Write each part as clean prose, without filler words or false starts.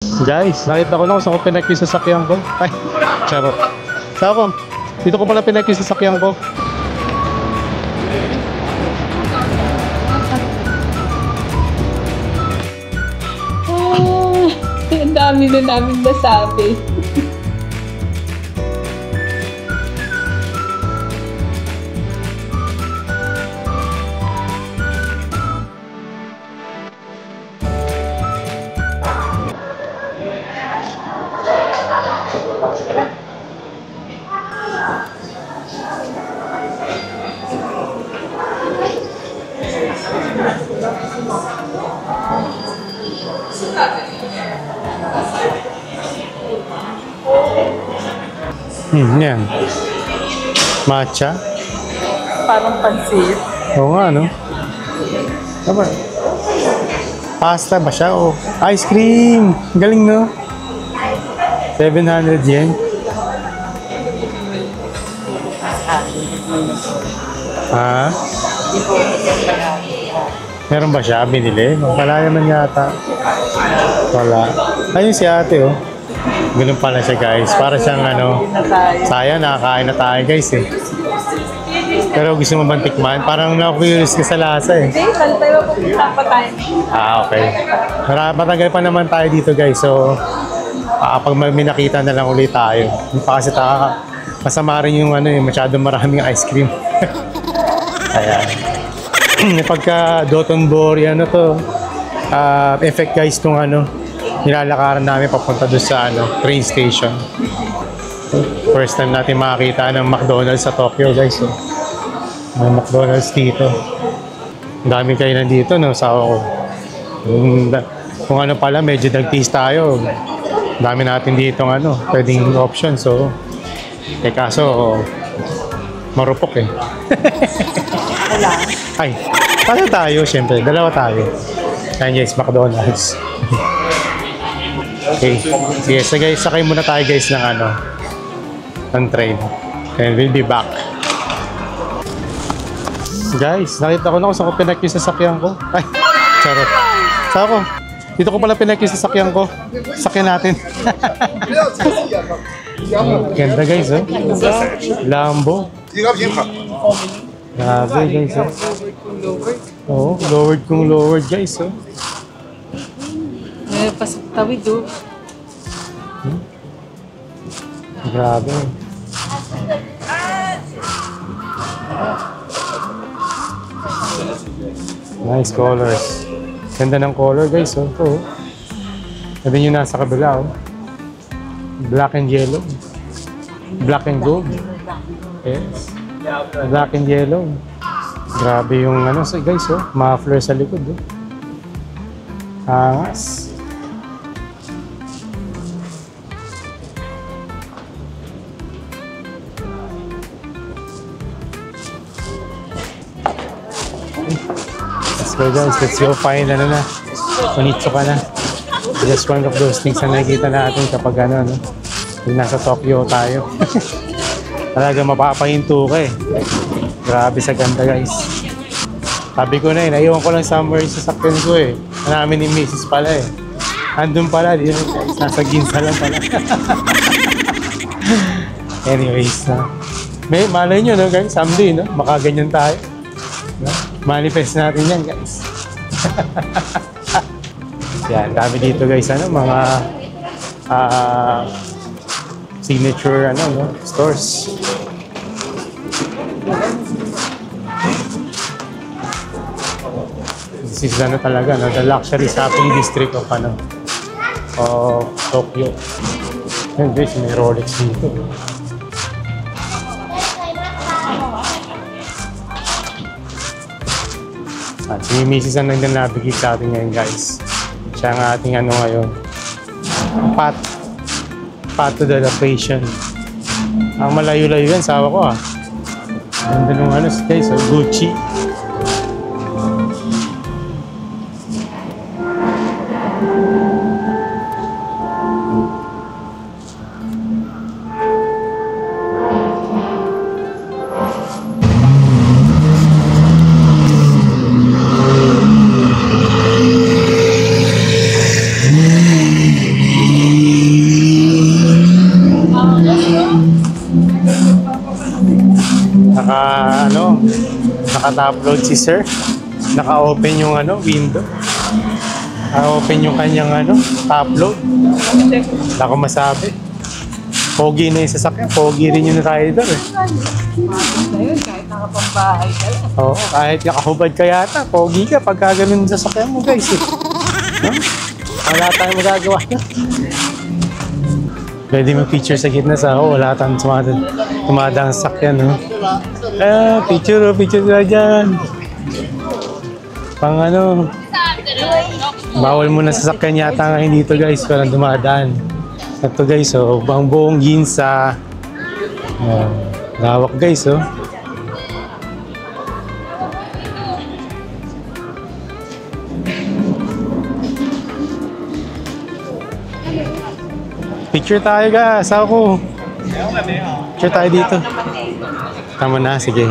Guys, nakita ko na kung saan ko pinag yung sasakyan ko. Ay, charot. Saan ko? Dito ko pala pinag yung sasakyan ko. Ang dami na namin nasabi. Yan. Matcha. Parang pansit. Oo nga, no? Tama. Pasta ba siya? O ice cream! Galing, no? 700 yen. Ha? Meron ba siya? Binili? Wala naman yata. Wala. Ayun si ate, oh. Ganun pala siya, guys. Para siyang ano, sayang, nakakain na tayo, guys, eh. Pero gusto mo bang tikman? Parang na-curious ka sa lasa, eh. Hindi, tayo pupunta pa tayo. Okay. Matagal pa naman tayo dito, guys. So, pag may nakita na lang ulit tayo. Hindi pa kasi masama rin yung ano, eh, masyadong maraming ice cream. Ayan. Pagka Dotonbori, ano to, effect, guys, itong ano, nilalakaran namin papunta doon sa ano, train station. First time natin makakita ng McDonald's sa Tokyo, guys. So, may McDonald's dito. Ang daming kainan dito, no, sa ako. Kung ano pala, medyo nag-taste tayo. Ang dami natin dito ng ano, pwedeng option. So, kaso, marupok, eh. Ay, paano tayo, syempre? Dalawa tayo. Ayan, guys, McDonald's. Okay, sige, so guys, sakay muna tayo, guys, ng ano, ng train. And we'll be back. Guys, nakita ko na kung saan ko pinag yung sasakyan ko. Ay, charot. Saan ko? Dito ko pala pinag yung sasakyan ko. Sakyan natin. Ganda, guys, oh. Lambo. Grabe, guys, oh. Oo, lowered kung lowered, guys, oh. Pasok tawid, oh. Grabe. Nice colors. Ganda ng color, guys, oh. Ito, oh. Sabi nyo nasa kabila, oh. Black and yellow. Black and gold. Yes. Black and yellow. Grabe yung ano, so guys, oh. Muffler sa likod, oh. Angas. Let's go, guys. Let's go find ano na. Onitsuka na. Just one of those things na nakikita natin kapag ano, no? Yung nasa Tokyo tayo. Talaga mapapahinto ka, eh. Grabe sa ganda, guys. Sabi ko na, eh, naiwan ko lang somewhere sa sakyan ko, eh. Namin ni Mrs. pala, eh. Andun pala, di yun, guys. Nasa Ginza lang pala. Anyways, may malay nyo, no, guys? Someday, no? Makaganyan tayo. No? Manifest natin yan, guys. Yan, dami dito, guys, ano, mga signature, ano, no, stores. This is ano talaga, no, the luxury shopping district of, ano, of Tokyo. Yan, guys, may Rolex dito. At si Mrs. ang nag-navigate sa atin ngayon, guys. Siya ang ating ano ngayon. Path to the location. Ang malayo-layo yan, sawa ko, ah. Ganda nung ano, guys, oh, Gucci. Naka-top-load si sir. Naka-open yung window. Naka-open yung kanyang top-load. Wala akong masabi. Pogi na yung sasakyan. Pogi rin yung rider eh. Ayun, kahit nakapambahay ka lang. Oo, kahit nakahubad ka yata. Pogi ka pagka ganun yung sasakyan mo guys eh. Huh? Wala tayong magagawa na. Pwede mo picture sa gitna sa wala tayong tumadang sasakyan. No? Picture na dyan. Pang bawal mo na sasakyan yata ngayon dito guys. Walang dumadaan. Ito guys, ang buong Ginza. Lawak guys, Picture tayo guys, ako. Picture tayo dito. Tama na, sige.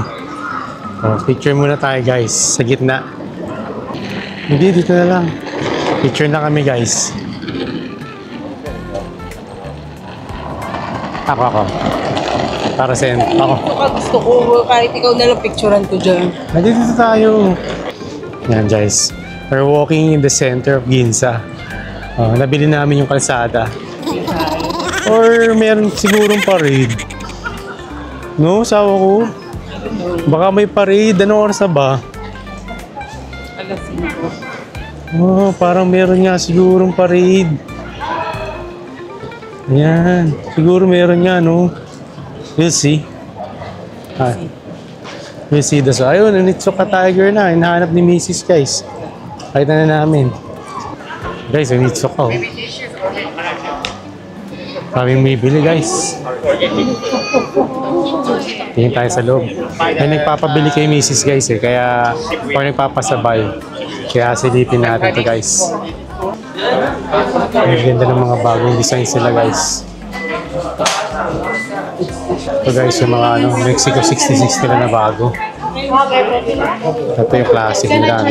Picture muna tayo guys, sa gitna. Hindi, dito na lang. Picture na kami guys. Ako. Para sa ako. Gusto ko, kahit ikaw na lang picturean ko dyan. Nandito tayo. Yan guys. We're walking in the center of Ginza. Nabili namin yung kalsada. Or meron sigurong parade. No, sawa ko. Baka may parade. Ano oras na ba? Alas 5. Parang meron nga sigurong parade. Ayan. Siguro meron nga, no? We'll see. We'll see. So, ayun, Onitsuka Tiger na. Hinahanap ni Mrs. guys. Pakita na namin. Guys, Onitsuka, Kaming bibili, guys. Tingin tayo sa loob. May nagpapabili kay Mrs. guys, eh. Kaya, or nagpapasabay. Kaya silipin natin to guys. Ang ganda ng mga bagong design sila guys. Ito guys yung mga Mexico 66 nila na bago. Ito yung classic nila.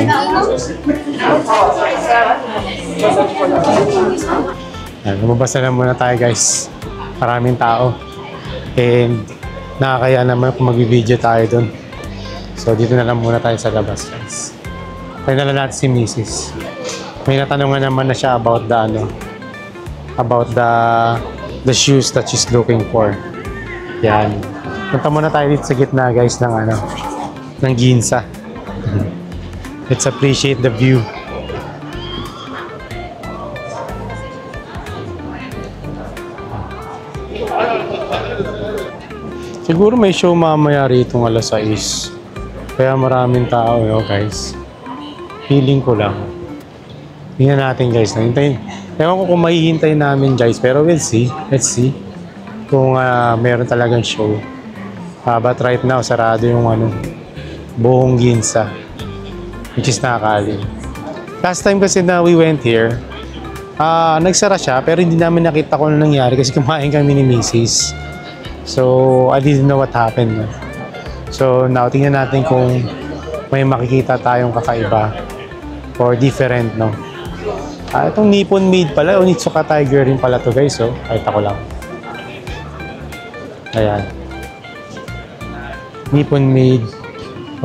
Lumabas na muna tayo guys. Maraming tao. And nakakaya naman kung mag-video tayo dun. So dito na lang muna tayo sa labas guys. Tayo na lang natin si Mrs. May natanungan naman na siya about the shoes that she's looking for. Yan. Punta muna tayo dito sa gitna guys ng Ginza. Let's appreciate the view. Siguro may show mamaya rito ng alas 6. Kaya maraming tao guys. Feeling ko lang. Tingnan natin guys. Ewan ko kung mahihintay namin guys. Pero we'll see. Let's see. Kung meron talagang show. But right now, sarado yung buong Ginza. Which is nakakali. Last time kasi na we went here, nagsara siya. Pero hindi namin nakita kung ano nangyari. Kasi kumain kami ni Mrs. So, I didn't know what happened. So, now tingnan natin kung may makikita tayong kakaiba. Or different, no? Itong Nippon Made pala, Onitsuka Tiger rin pala to guys, kahit ako lang. Ayan. Nippon Made,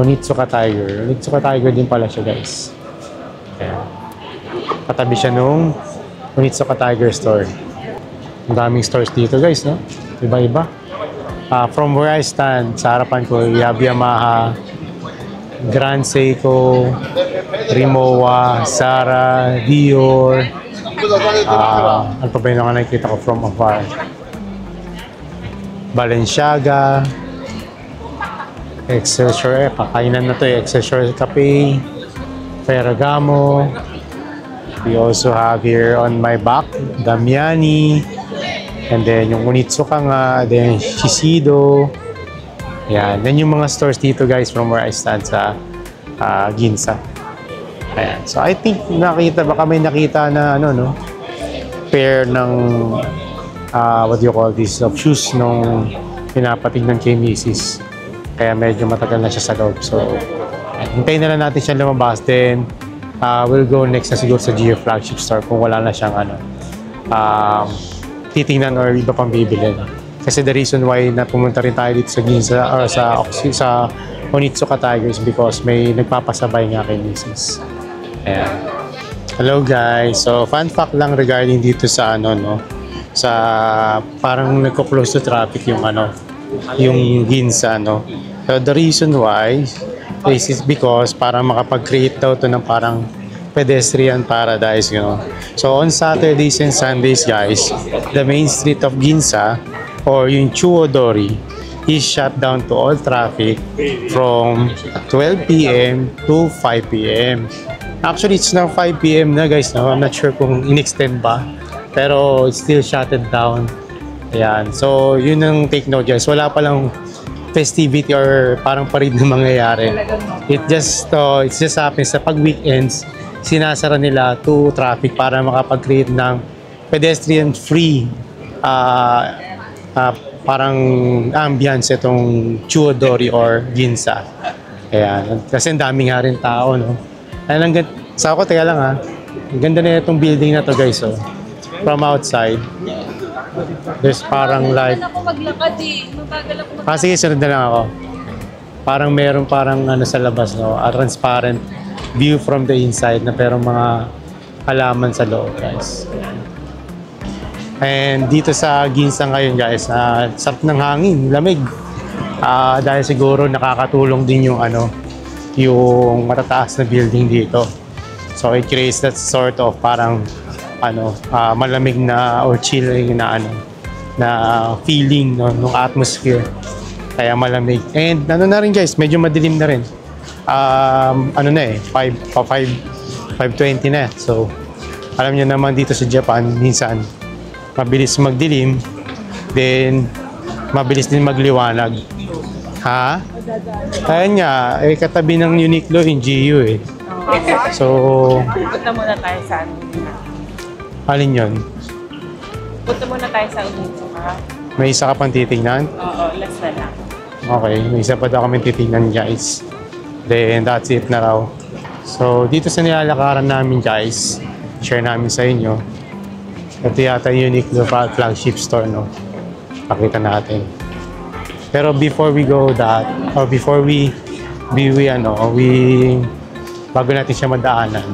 Onitsuka Tiger. Onitsuka Tiger din pala siya guys. Ayan. Katabi siya nung Onitsuka Tiger store. Ang daming stores dito guys, no? Iba-iba. From where I stand, sa harapan ko, we have Yamaha, Grand Seiko, Rimowa, Zara, Dior. Ano pa ba yung nakikita ko from afar? Balenciaga, Excelsior, pakainan na to Excelsior Cafe, Ferragamo. We also have here on my back, Damiani, and then yung Onitsuka nga, then Shiseido. Ayan, then yung mga stores dito guys from where I stand sa Ginza. Ayan, so I think baka may nakita na pair ng what do you call this, of shoes nung pinapatignan kay Mrs. Kaya medyo matagal na siya sa loob. So, hintayin na lang natin siya lumabas. Then, we'll go next na siguro sa Gio flagship store kung wala na siyang titingnan or iba pang bibilin. Kasi the reason why na pumunta rin tayo dito sa Ginza or sa Onitsuka Tigers because may nagpapasabay nga kay Mrs. Ayan. Hello guys. So fun fact lang regarding dito sa ano no, sa parang nagko-close to traffic yung ano, yung Ginza no. So the reason why this is because para makapag-create daw to ng parang pedestrian paradise, you know. So on Saturdays and Sundays guys, the main street of Ginza or yung Chuodori is shut down to all traffic from 12 p.m. to 5 p.m. Actually, it's now 5 p.m. na guys, no? I'm not sure kung in-extend ba. Pero it's still shutted down. Ayan. So, yun ang take note guys. Wala palang festivity or parang parade na mangyayari. It just happens sa pag weekends, sinasara nila to traffic para makapag-create ng pedestrian-free parang ambience itong Chuodori or Ginza. Ayan. Kasi ang dami nga rin tao, no? Ayan, sa ako, teka lang ha. Ang ganda na itong building na to guys, oh. From outside. There's parang like... ako maglakad eh. Mabagal ako maglakad. Sige, sunod na lang ako. Parang meron parang ano sa labas, no? A transparent view from the inside na pero mga halaman sa loob, guys. And dito sa Ginza ngayon, guys, sarap ng hangin, lamig. Dahil siguro nakakatulong din yung ano, yung matataas na building dito. So it creates that sort of parang ano, malamig na or chilling na ano, na feeling no, ng atmosphere. Kaya malamig. And ano na rin guys, medyo madilim na rin. Ano na eh, 5:20 na. So alam niyo naman dito sa Japan, minsan mabilis magdilim, then mabilis din magliwanag. Ha? Ayan nga, eh, katabi ng Uniqlo yung GU eh. So, Punta muna tayo sa ano. alin yun? Punta muna tayo sa Onitsuka. May isa ka pang titignan? Oo, last na lang. Okay, may isa pa daw kami titignan guys. Then, that's it na raw. So, dito sa nilalakaran namin guys, share namin sa inyo. Ito yata yung Uniqlo flagship store, no? Pakita natin. Pero before we go that, or before we bago natin siya madaanan,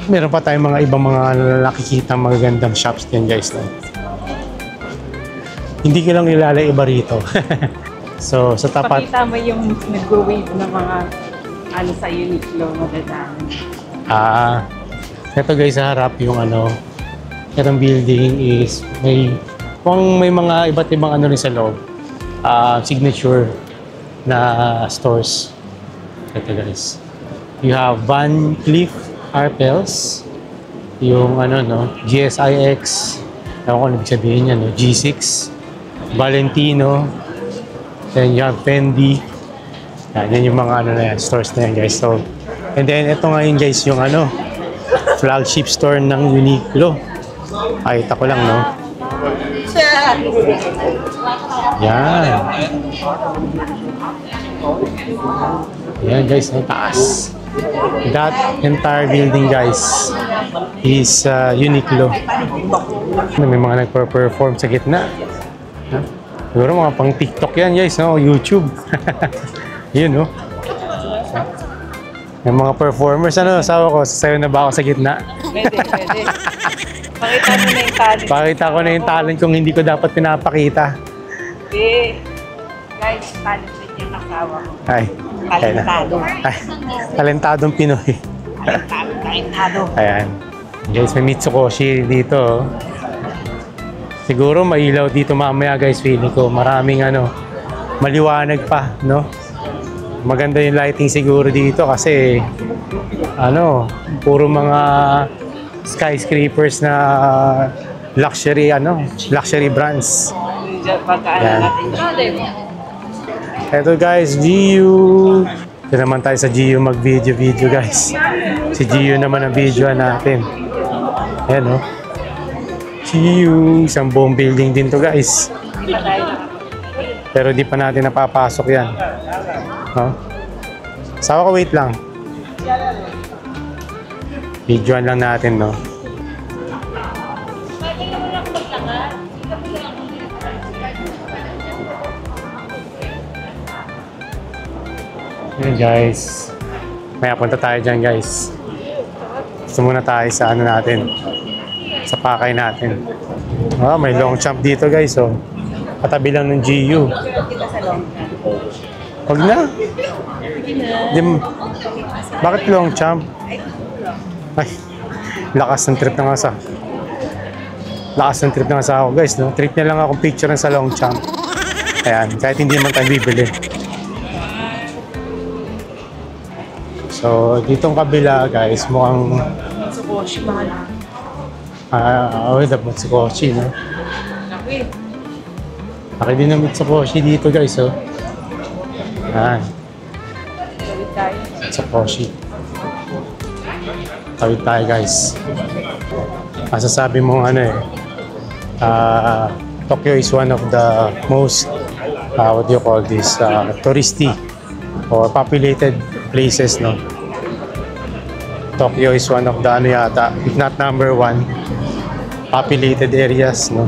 meron pa tayong mga ibang mga nakikita magagandang shops din guys, no? Hindi ko lang ilalaiba rito. So, sa tapat... Pakita mo yung nag-wave ng mga ano sa Uniqlo madadaan. Ito guys, sa harap yung ano, itong building is may mga iba't ibang ano rin sa loob. Signature na stores. Ito guys. You have Van Cleef Arpels, yung ano no, GSIX, ewan ko ano ibig sabihin niya, no? G6, Valentino, then you have Fendi. Yan yung mga ano na yan, stores na yan guys. So, and then ito ngayon guys yung ano, flagship store ng Uniqlo. Ay, ko lang no. Yan. Yan guys, ang taas. That entire building guys is Uniqlo. May mga nagper-perform sa gitna. Siguro mga pang TikTok yan guys, no? YouTube. Yun, no? Yung mga performers, ano, sawa ko, sasayo na ba ako sa gitna? Pwede. Pakita mo na yung talent. Pakita ko na yung talent kung hindi ko dapat pinapakita. Okay. Guys, talented yung asawa ko. Ay. Talentado. Ay. Talentadong Pinoy. Talentado. Ayan. Guys, may Mitsukoshi dito. Siguro mailaw dito mamaya guys, feeling ko. Maraming ano, maliwanag pa, no? Maganda yung lighting siguro dito kasi ano, puro mga skyscrapers na luxury brands. Pagkaan natin. Eto guys, GU. Ito naman tayo sa GU mag-video guys. Si GU naman ang video natin. Ayan o. GU. Isang buong building din to guys. Pero di pa natin napapasok yan. No? Sawa ko, wait lang. Videoan lang natin, no? Yun guys. Maya punta tayo dyan guys. Gusto muna tayo sa ano natin. Sa pakay natin. Ah, may long champ dito guys. Oh. Katabi lang ng GU. Kita sa long Huwag na. Bakit long champ? Ay, lakas ng trip ng asa. Lakas ng trip ng asa ako guys. No? Trip niya lang akong picture ng sa long champ. Ayan, kahit hindi naman tayo bibili. So, ditong kabila guys, mukhang Mitsukoshi, mahal. the Mitsukoshi, no? Laki. Laki din ng Mitsukoshi dito guys, oh. Ayan, Tawid tayo. Mitsukoshi. Tawid tayo guys. Masasabi mo ano eh, Tokyo is one of the most, what do you call this, touristy or populated places, no? Tokyo is one of the ano yata, if not number one, populated areas, no,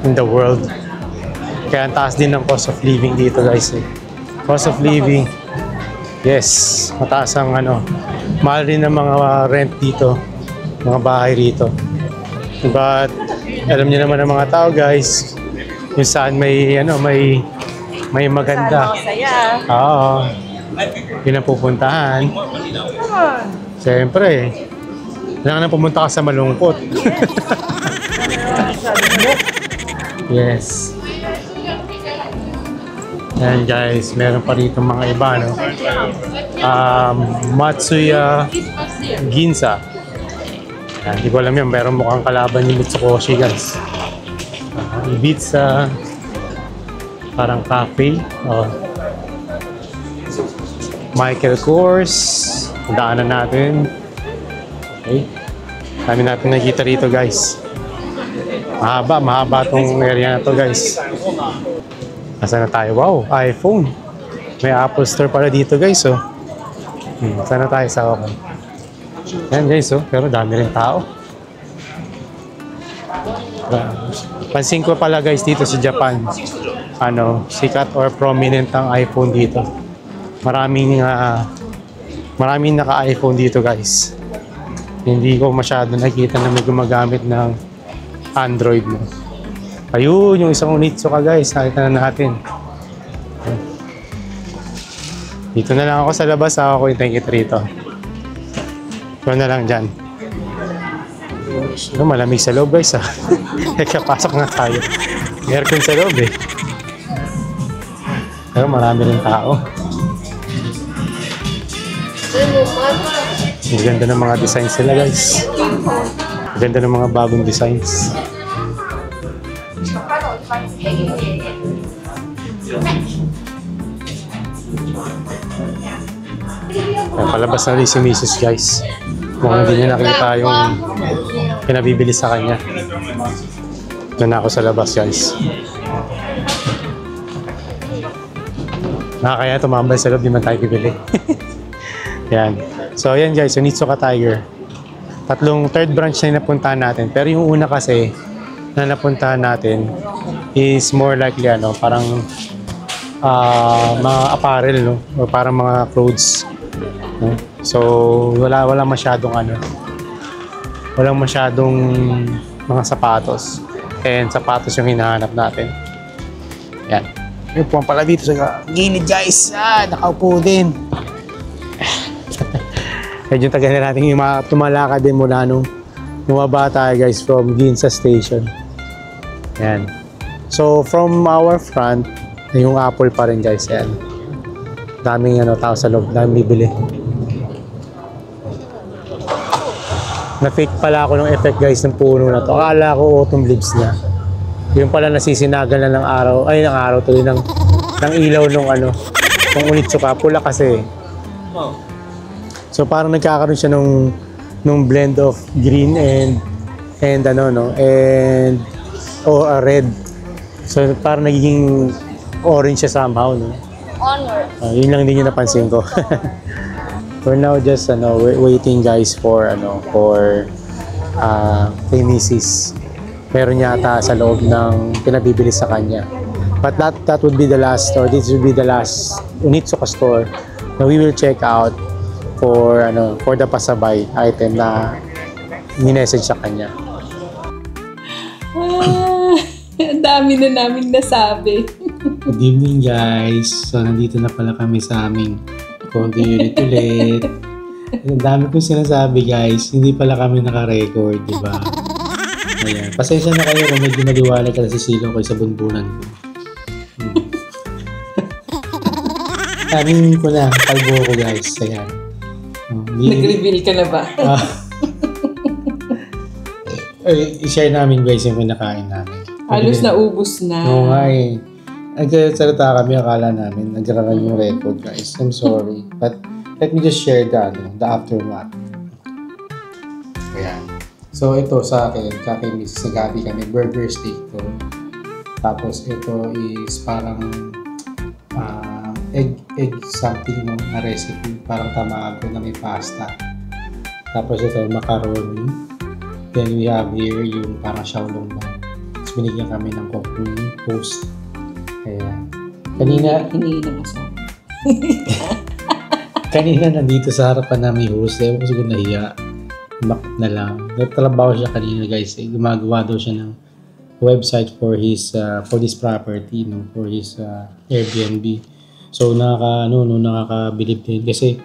in the world. Kaya ang taas din ng cost of living dito guys, eh. Cost of living, yes, mataas ang ano, mahal rin ng mga rent dito, mga bahay rito. But alam niyo naman ng mga tao guys, kung saan may ano, may maganda. Masaya. Oo. Yun ang pupuntahan. Siyempre, kailangan na pumunta ka sa malungkot. Yes. Ayan guys, meron pa rito mga iba, no? Matsuya Ginza. Ayan, hindi ko alam yan, meron mukhang kalaban yung Mitsukoshi guys. Ibiza. Parang cafe. Oh. Michael Kors. Daanan natin. Okay. Dami natin nakita rito guys. Mahaba tong area na to guys. Nasaan na tayo? Wow, iPhone. May Apple Store pala dito guys, oh. Saan na tayo sa ako? Yan guys, oh. Pero dami rin tao. Pansin ko pala guys dito sa Japan, ano, sikat or prominent ang iPhone dito. Maraming naka-iPhone dito guys. Hindi ko masyado nakita na may gumagamit ng Android mo. Ayun, yung isang Onitsuka guys, nakita na natin. Dito na lang ako sa labas, ako yung kita rito. Ito na lang dyan. Malamig sa loob guys, ah. Teka, pasok na tayo. May aircon sa loob eh. Pero marami rin tao. Ang ganda ng mga designs nila guys. Ang ganda ng mga bagong designs. Ayan, palabas na rin si Mrs. guys. Mukhang hindi niya nakita yung pinabibili sa kanya. Doon na ako sa labas guys. Kaya tumambay sa loob, di man tayo bibili. Yan. So yan guys, Onitsuka Tiger. Third branch na napuntahan natin. Pero yung una kasi na napuntahan natin is more likely ano, parang mga apparel, no? O parang mga clothes. No? So wala masyadong ano. Walang masyadong mga sapatos. And sapatos yung hinahanap natin. Yan. Yung puwan pala dito sa gilid guys. Nakaupo din. Medyo tagal na natin yung tumalakad din mula nung bumaba tayo guys from Ginza Station. Ayan. So from our front, yung Apple pa rin guys. Ayan. Daming tao sa loob. Daming bibili. Na-fake pala ako ng effect guys ng puno na to. Akala ko autumn leaves na. Yung pala nasisinagal na ng araw. Ay, ng araw tuloy ng ilaw nung ng Onitsuka. Pula kasi. So parang nagkakaroon siya nung blend of green and red. So parang nagiging orange siya somehow, no? Onward. Yun lang din yung napansin ko. We're now just waiting guys for kay Mrs. Meron yata sa loob ng pinabibili sa kanya. But that would be the last, or this would be the last Onitsuka store na we will check out for the pasabay item na minessage sa kanya. Ang dami na namin nasabi. Good evening guys. So nandito na pala kami sa aming condo unit ulit. Ang dami kong sinasabi guys. Hindi pala kami naka-record, di ba? Ayan. Pasensya na kayo kung medyo maliwanag ka na sisilo ko sa bunbunan ko. Kanin ko na. Kalbo ko guys. Ayan. Nag-reveal ka na ba? I-share namin guys yung pinakain namin. Halos naubos na. Oo nga eh. Nagsalita kami, akala namin nagraran yung record guys. I'm sorry. But let me just share the aftermath. Ayan. So ito sa akin, kay Mrs. Gabi kami, burger steak to. Tapos ito is parang egg something na recipe, parang tamago na may pasta. Tapos ito macaroni. Then we have here yung parang xiaolong bang. Tapos binigyan kami ng coffee toast. Ayan. Iniinom ko Kanina nandito sa harapan namin host. Ewan ko siguro nahiya. Bakit na lang. Nagtrabaho siya kanina guys. Gumagawa daw siya ng website for this property, no, for his Airbnb. So nakakabilib din kasi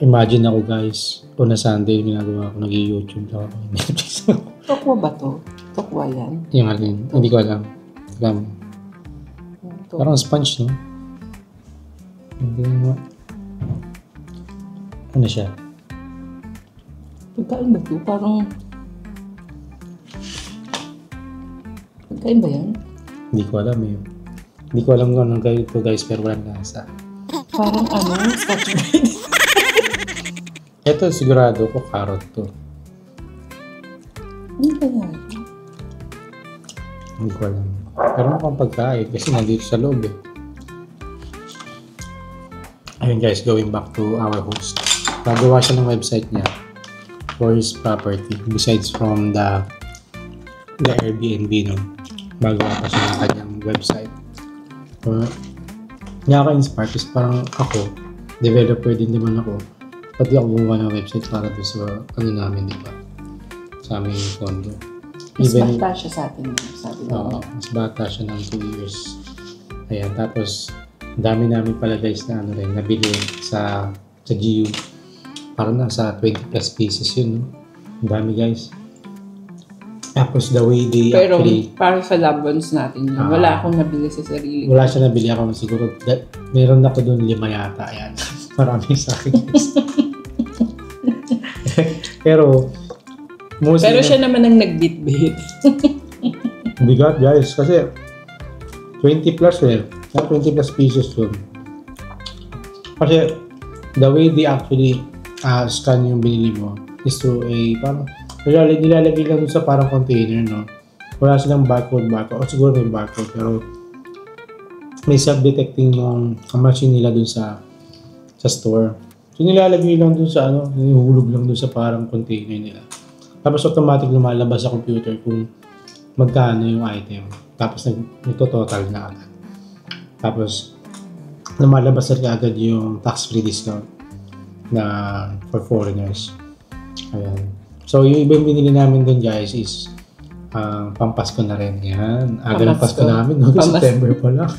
imagine ako guys, on a Sunday ginagawa ko, nag-YouTube lang ako. Tokwa ba to? Tokwa yan? Yung alin, hindi ko alam. Parang sponge, no? Hindi mo. Ano siya? Pagkain ba to? Parang... Pagkain ba yan? Hindi ko alam eh. Hindi ko alam kung anong kayo ito guys, pero walang lasa. Parang scotch bread. Ito sigurado ko carrot to. Ano ba yan? Hindi ko alam. Pero mukhang pagkain kasi nandito sa loob eh. Ayun guys, going back to our host. Nagawa siya ng website niya for his property. Besides from the Airbnb, no? Magawa pa siya ng kanyang website. Nakaka-inspire kasi parang ako, developer din naman ako. Pati ako gumawa ng website para doon sa namin, di ba? Sa aming condo. Mas bata siya sa atin. Sabi Oo, mas bata siya ng 2 years. Ayan, tapos dami namin pala guys na nabili sa GU. Parang nasa 20 plus pieces yun, no? Ang dami guys. Tapos the way they pero actually... para sa loved ones natin yun. Wala akong nabili sa sarili. Wala siya nabili ako siguro. Meron ako doon 5 yata. Ayan. Marami sa akin guys. Pero siya naman ang nagbitbit. bigat guys. Kasi 20 plus eh. 20 plus pieces yun. Kasi the way they actually scan yung binili mo is through a parang nilalagay lang dun sa parang container, no? Wala silang barcode. O siguro may barcode pero may self-detecting yung machine nila dun sa store. So nilalagay lang dun sa nihuhulog lang dun sa parang container nila. Tapos automatic lumalabas sa computer kung magkano yung item. Tapos nagto-total na agad. Tapos lumalabas na agad yung tax-free discount na for foreigners. Ayan. So yung ibang binili namin dun guys is pampasko na rin yan. Aga ng Pasko namin, no? September pa lang.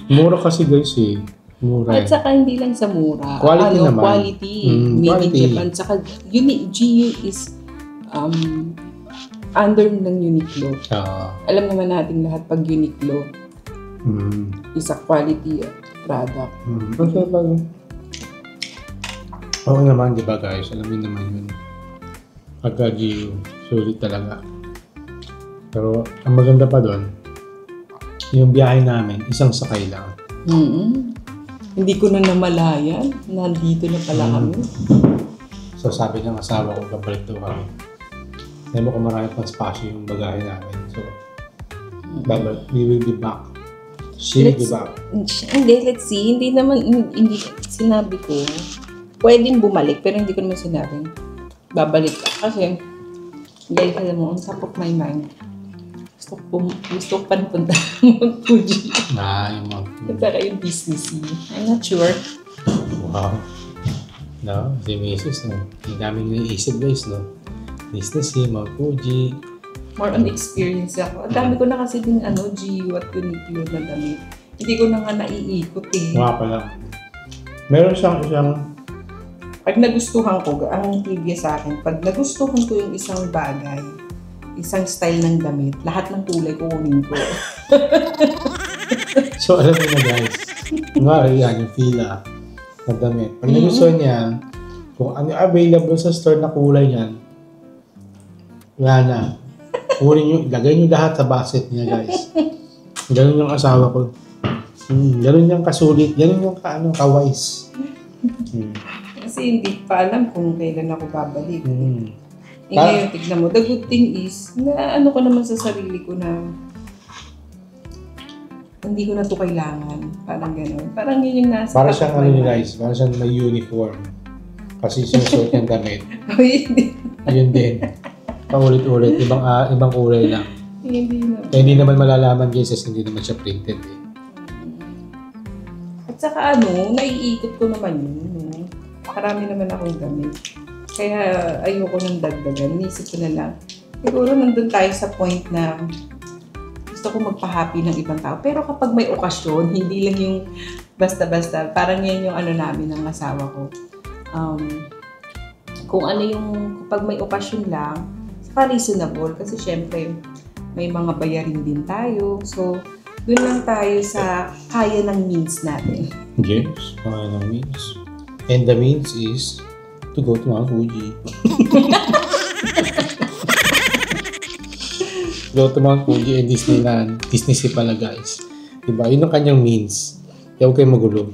Mura kasi guys eh. Mura. At saka hindi lang sa mura. Quality naman. Quality. Made in Japan. Saka GU is under ng Uniqlo. Alam naman natin lahat pag Uniqlo is a quality product. Oo naman, di ba guys? Alam niyo naman yun. Pagka GU, sulit talaga. Pero ang maganda pa doon, yung biyahe namin, isang sakay lang. Hindi ko na namalayan. Nandito na pala kami. So sabi ng asawa ko, kabalik daw kami. Sabi mo kung marami pang spasyo yung bagahe namin. So, but we will be back. She will be back. Hindi, let's see. Hindi sinabi ko. Pwedeng bumalik, pero hindi ko naman sinabing babalik ka. Kasi, guys, alam mo, on top of my mind, gusto ko pa napunta ng Mount Fuji. Yung Mount At saka yung Disney Sea. I'm not sure. Wow. No, si Mrs. no. Ang daming naiisip guys, no. Disney Sea, Mount Fuji. More on experience ako. Ang dami ko na kasi din GU at Uniqlo na damit. Hindi ko na nga naiikot eh. Nga pala. Meron siyang Pag nagustuhan ko, ang trivia sa akin, pag nagustuhan ko yung isang bagay, isang style ng damit, lahat ng kulay kukunin ko. So, alam mo na guys, nga yan, yung fila ng damit. Pag nagustuhan niyan, kung ano available sa store na kulay niyan, wala na. Kunin nyo, ilagay nyo lahat sa basket niya guys. Ganun yung asawa ko. Ganun yung kasulit, ganun yung ka-wise. Kasi hindi pa alam kung kailan ako babalik. Ngayon, tignan mo, the good thing is, na ko naman sa sarili ko na hindi ko na ito kailangan. Parang gano'n. Parang yun yung nasa... Para siyang guys, para siyang may uniform. Kasi sinusuot yung damit. Yun din. Paulit-ulit, ibang kulay lang. Hindi naman. Hindi naman malalaman guys, kasi hindi naman siya printed eh. At saka naiikot ko naman yun. Marami naman akong damit. Kaya ayoko nang dagdagan. Inisip ko na lang. Siguro nandun tayo sa point na gusto ko magpa-happy ng ibang tao. Pero kapag may okasyon, hindi lang yung basta-basta. Parang yan yung namin ng asawa ko. Kung ano yung, kapag may okasyon lang, saka reasonable. Kasi syempre, may mga bayarin din tayo. So, dun lang tayo sa kaya ng means natin. Yes, kaya ng means. And the means is to go to Mount Fuji. Go to Mount Fuji and Disneyland. Disney Sea pala guys. Diba? Yun ang kanyang means. Kaya huwag kayo magulo.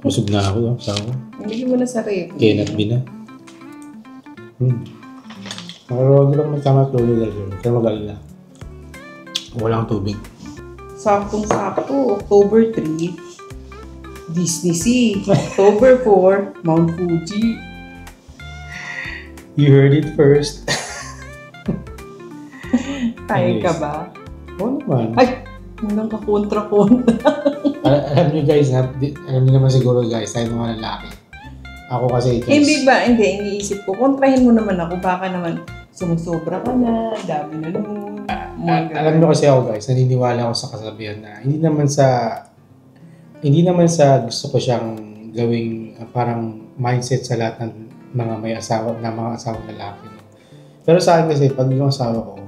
Busog na ako. Sawa. Hindi mo na sa rep. Cannot be na. Nakaroon lang magkama at lolo dahil. Kaya mag-alala. Walang tubig. Saktong-sakto. October 3. Disney Sea. October 4, Mount Fuji. You heard it first. Tayo ka ba? Oo naman. Ay! Nang kakontra-kontra. Alam niyo guys, alam niyo naman siguro guys, tayo mga lalaki. Ako kasi guys. Hindi ba? Hindi. Iniisip ko. Kontrahin mo naman ako. Baka naman sumusobra ka na. Dami na nun. Alam niyo kasi ako guys, naniniwala ako sa kasabihan na hindi naman sa gusto ko siyang gawing parang mindset sa lahat ng mga may asawa, na mga asawang lalaki. No? Pero sa akin kasi, pag yung asawa ko,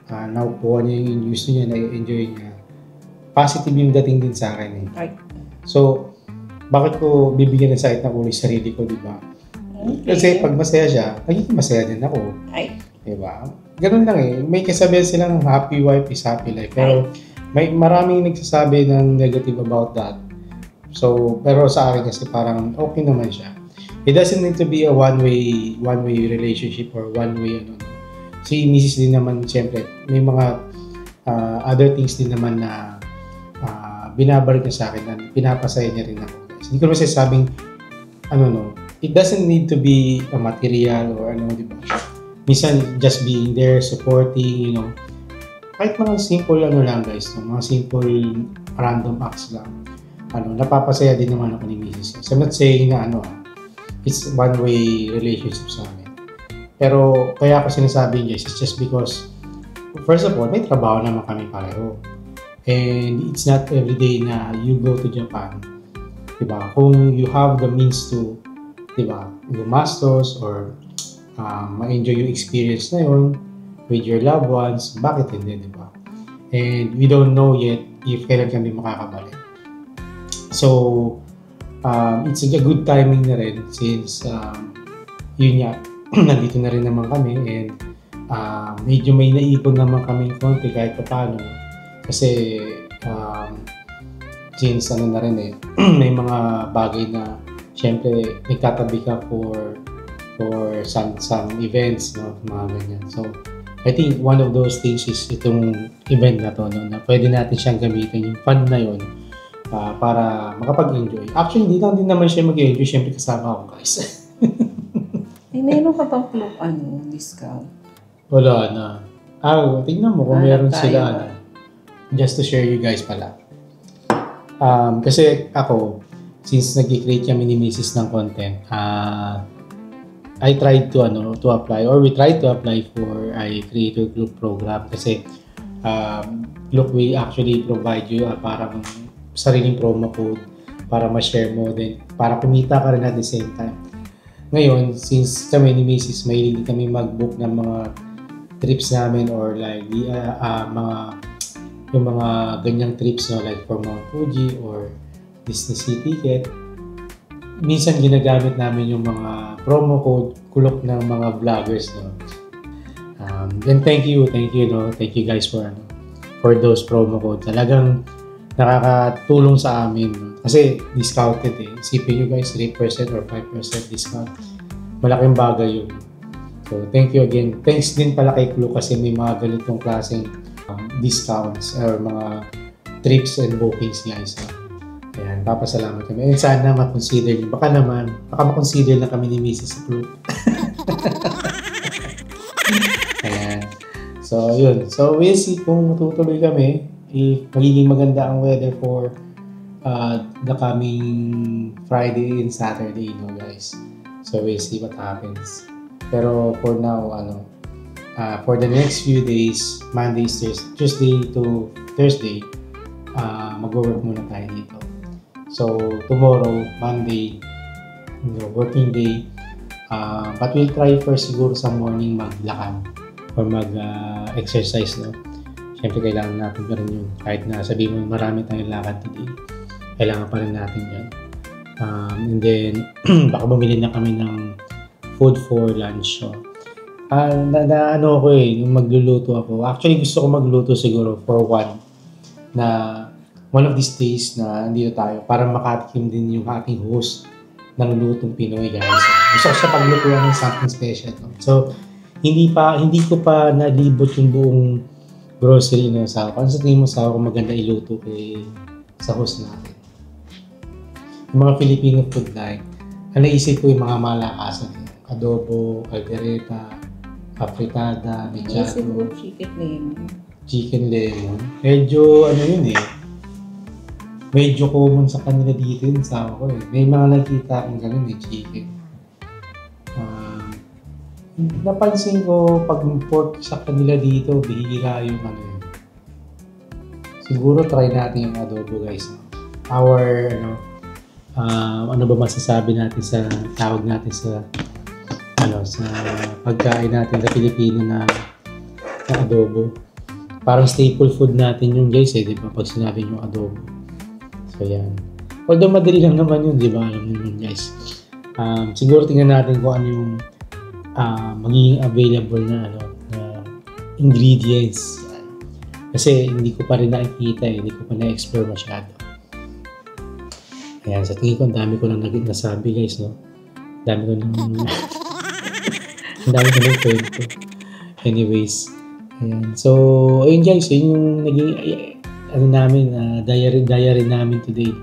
nakukuha niya yung gusto niya, na-enjoy niya, positive yung dating din sa akin eh. Ay. So, bakit ko bibigyan ng sakit na ulo sa sarili ko, di ba? Okay. Kasi pag masaya siya, nagiging masaya din ako. Ay. Di ba? Ganun lang eh. May kasabihan silang happy wife is happy life. Pero may maraming nagsasabi ng negative about that. So, pero sa akin kasi parang okay naman siya. It doesn't need to be a one-way relationship or one-way Si Mrs. din naman, siyempre, may mga other things din naman na binabalik niya sa akin na pinapasaya niya rin ako. Hindi ko naman sinasabing, it doesn't need to be a material or di ba? Minsan, just being there, supporting, kahit mga simple lang guys, mga simple random acts lang. Napapasaya din naman ako ni Mrs. So, I'm not saying na it's one-way relationship sa amin. Pero kaya ako sinasabi guys, it's just because first of all, may trabaho naman kami pareho. And it's not every day na you go to Japan. Diba? Kung you have the means to, diba, gumastos or ma-enjoy yung experience na yun with your loved ones, bakit hindi, diba? And we don't know yet if kailan kami makakabalik. So, it's a good timing na rin since yun nga, nandito na rin naman kami and medyo may naipon naman kami konti kahit pa paano kasi since na rin eh, may mga bagay na syempre nagtatabi ka for some events, mga ganyan. So, I think one of those things is itong event na to, na pwede natin siyang gamitin, yung fund na yun, para makapag-enjoy. Actually, hindi lang din naman siya mag-enjoy, syempre kasama ako guys. Meron ka bang discount? Wala na. Tignan mo kung meron tayo. sila. Just to share you guys pala. Kasi ako, since nag-create kami ni Mrs. ng content, I tried to apply, or we tried to apply for a creator group program kasi look, we actually provide you parang sariling promo code para ma-share mo din, para kumita ka rin at the same time. Ngayon, since kami ni Mrs. mahilig kami mag-book ng mga trips namin or like yung mga ganyang trips, no, like for Mount Fuji or Disney Sea ticket, minsan ginagamit namin yung mga promo code kulok ng mga vloggers, no. And thank you, no. Thank you guys for those promo code. Talagang nakakatulong sa amin, no? Kasi discounted eh. Isipin nyo guys, 3% or 5% discount. Malaking bagay yun. So, thank you again. Thanks din pala kay Clue kasi may mga ganitong klaseng discounts or mga trips and bookings guys. Ayan, papasalamat kami. And sana ma-consider nyo. Baka ma-consider na kami ni Mrs. Clue. Ayan. So, yun. So, we'll see kung matutuloy kami. If magiging maganda ang weather for the coming Friday and Saturday, guys. So, we'll see what happens. Pero for now, for the next few days, Mondays, Tuesday to Thursday, mag-work muna tayo dito. So, tomorrow, Monday, working day. But we'll try first siguro sa morning maglakad or mag-exercise, no? Siyempre, kailangan natin pa rin yun. Kahit na sabihin mo, marami tayong lakad today, kailangan pa rin natin yan. And then, baka bumili na kami ng food for lunch. So, yung magluluto ako. Actually, gusto ko magluto siguro for one of these days na nandito tayo para makatikim din yung ating host ng lutong Pinoy, guys. Gusto ko siya paglutuan ng something special. No? So, hindi ko pa nalibot yung buong grocery ng asawa ko. Ano sa tingin mo sa ako maganda iluto sa host natin? Yung mga Filipino food like, naisip ko yung mga malakasan. Adobo, caldereta, afritada, mechado. Naisip ko Chicken lemon. Medyo yun eh. Medyo common sa kanila dito yun sa ako eh. May mga nakita akong ganun eh, chicken. Napansin ko pag pork sa kanila dito, bihira yung Siguro try natin yung adobo guys. Our, ano ba masasabi natin sa tawag natin sa pagkain natin sa Pilipino na adobo. Parang staple food natin yung guys eh, di ba? Pag sinabi yung adobo. So yan. Although madali lang naman yun, di ba? Alam mo yun guys. Siguro tingnan natin kung ano yung magiging available na ingredients. Kasi hindi ko pa rin nakikita eh. Hindi ko pa na-explore masyado. Ayan, sa tingin ko, ang dami ko lang nasabi guys, no? Ang dami ko ng kwento. Anyways, ayan. So, ayun guys, yun yung naging, diary namin today.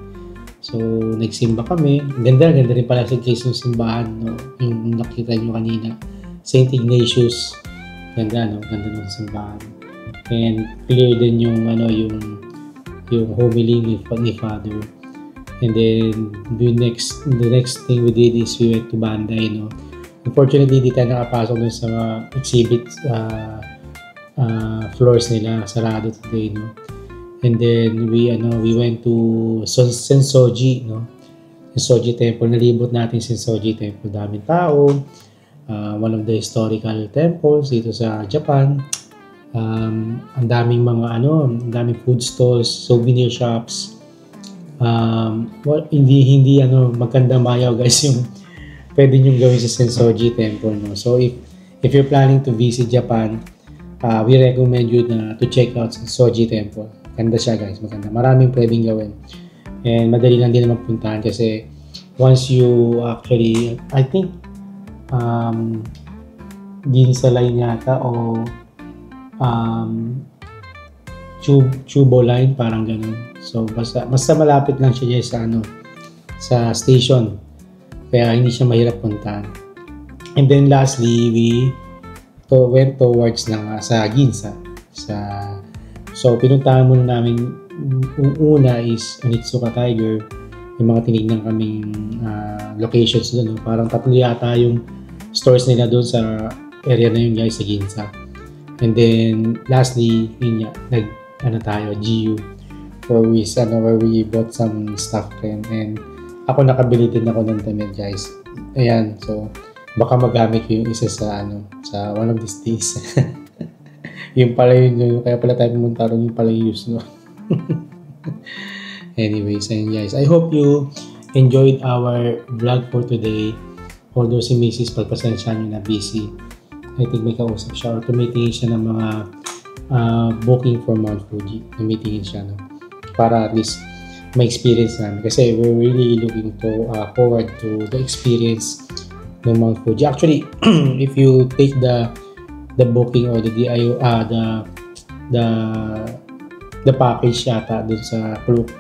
So, nagsimba kami. Ganda rin pala sa case ng simbahan, no? Yung nakita nyo kanina. St. Ignatius. Ganda, no? Ganda ng simbahan. And clear din yung homily ni Father. And then, the next thing we did is we went to Banday, no? Unfortunately, di tayo nakapasok dun sa mga exhibit floors nila. Sarado today, no? And then we went to Sensoji, no? Sensoji Temple. Nalibot natin Sensoji Temple. Daming tao. One of the historical temples dito sa Japan. Ang daming daming food stalls, souvenir shops. Hindi magandang mayaw guys yung pwede nyo gawin sa Sensoji Temple, no? So if you're planning to visit Japan, we recommend you to check out Sensoji Temple. Ganda siya guys, maganda. Maraming pwedeng gawin. And madali lang din na magpuntahan kasi once you actually, I think, Ginza line yata o Chubo line, parang ganun. So, basta malapit lang siya sa station. Kaya hindi siya mahirap puntahan. And then lastly, we went towards sa Ginza. So, pinuntahan muna namin una is Onitsuka Tiger. Yung mga tinignan kaming locations doon. No? Parang 3 yata yung stores nila doon sa area na yun guys, sa Ginza. And then lastly, yun nga, GU where we bought some stuff rin. And ako nakabili din ako ng damit guys. Ayan, so baka magamit ko yung isa sa one of these days. Yung pala yun, kaya pala tayo pumunta ron, yung pala yung use no. Anyways, ayun guys, I hope you enjoyed our vlog for today. Although si Mrs. pagpasensya nyo na busy, I think may kausap siya or tumitingin siya ng mga booking for Mount Fuji. Tumitingin siya no? Para at least ma-experience namin. Kasi we're really looking forward to the experience ng Mount Fuji. Actually, if you take the booking or the the package yata dun sa Klook,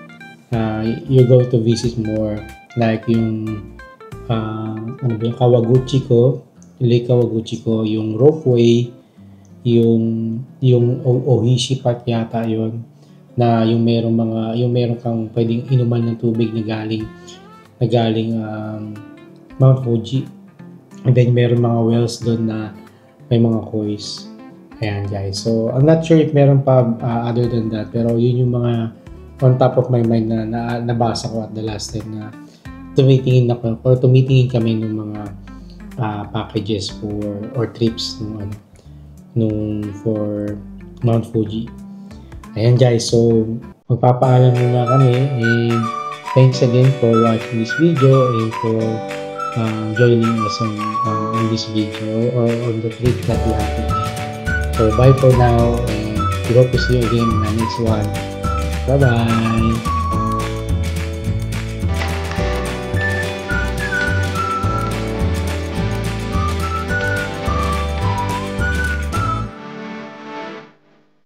you're going to visit more like yung Kawaguchi ko, Lake Kawaguchi ko, yung ropeway, yung Ohishi Park yata yon, na yung meron kang pwedeng inuman ng tubig na galing Mount Fuji. And then meron mga wells doon na may mga kois. Ayan guys. So I'm not sure if meron pa other than that, pero yun yung mga on top of my mind na nabasa ko at the last time na tumitingin kami ng mga packages or trips for Mount Fuji. Ayan guys, so magpapaalam muna kami, and thanks again for watching this video and for joining us on this video or on the trip that we have today. So bye for now, and we hope to see you again in the next one. Bye bye.